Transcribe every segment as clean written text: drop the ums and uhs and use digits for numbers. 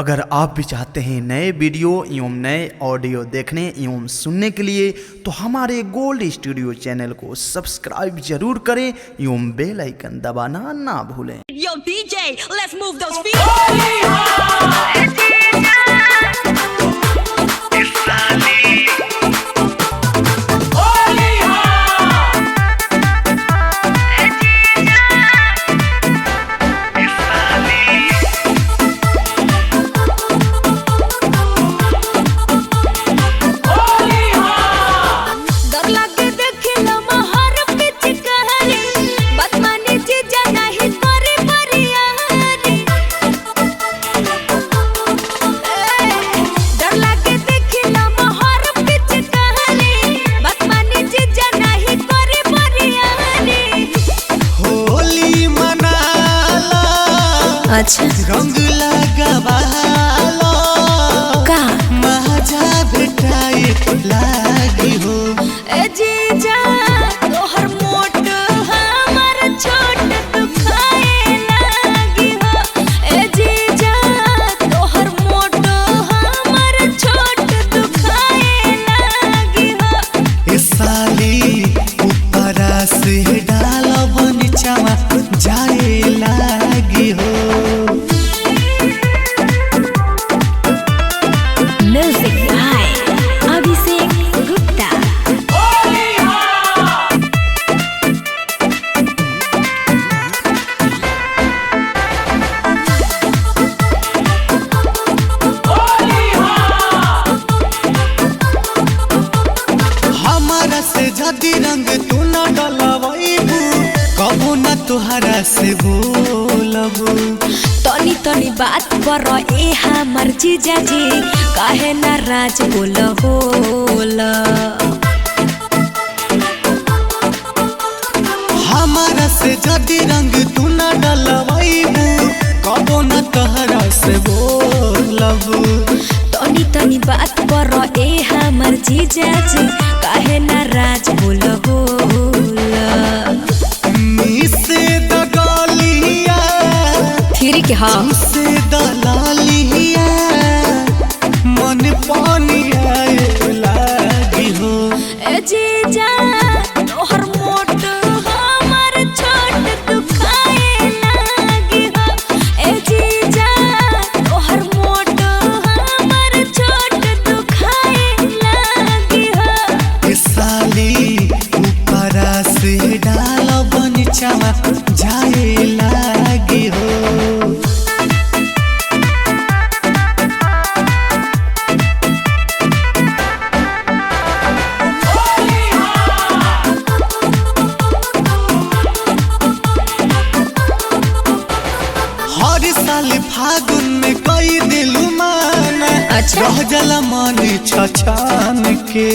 अगर आप भी चाहते हैं नए वीडियो एवं नए ऑडियो देखने एवं सुनने के लिए तो हमारे गोल्ड स्टूडियो चैनल को सब्सक्राइब जरूर करें एवं बेल आइकन दबाना ना भूलें। Yo DJ, let's move those feet. अच्छा रंग लगावालो का मजा भेटाए लागी हो। ए जीजा तोहर मोट हमर छोट दुखाए लागी हो। ए जीजा तोहर मोट हमर छोट दुखाए लागी हो। ए साली ऊपरा से डालब नीचवा जाए लागी हो। Music by Abhishek Gupta. हमारा से जदी रंग तू न डलवाईबू कबो न तुहरा से बोलबू। तनी तनी बात पर ए हमर जीजा जी काहे नाराज बोल होला। हमारा से जदी रंग तू न डलवाईबू कबो न तुहरा से बोलबू। तनी तनी बात पर ए हमर जीजा जी काहे नाराज बोल होला। मिसे दगलिया फिर के हाँ से दलालिया मन पानी आए लागी हो। ए जीजा तोहर मोट हमर छोट दुखाए लागी हो। ए जीजा तोहर मोट हमर छोट दुखाए लागी हो। ए साली ऊपरा से डालब नीचवा जाए लागी हो। हर साल फागुन में कई दिलू माना अच्छा। रह जला मन छछान के।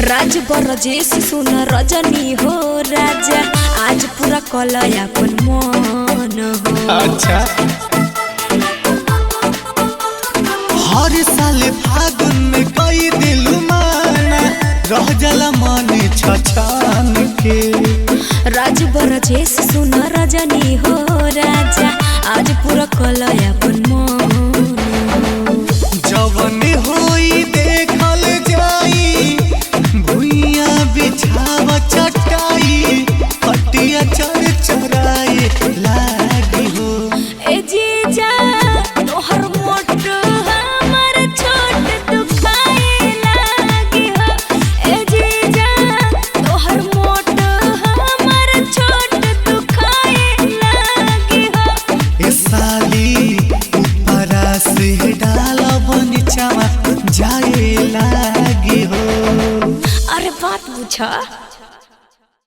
राज बरजेश सुन रजनी हो राजा आज पूरा कलया अपन मन हो। अच्छा हर साल फागुन में कई दिलू माना रह जला मन छछान के। राज बरजेश सुन रजनी हो राजा आज पूरा कलया अपन मन हो। जवन होई देखल जाई भुइया बिछावा चटाई पटिया चढ़ चढ़ाए लागी हो। ए जीजा तोहर मोट हमर छोट दुखाए लागी हो। ए जीजा तोहर मोट हमर छोट दुखाए लागी हो। ए साली ऊपरा से डालब नीचवा जाए लागी हो। अरे बात पूछा।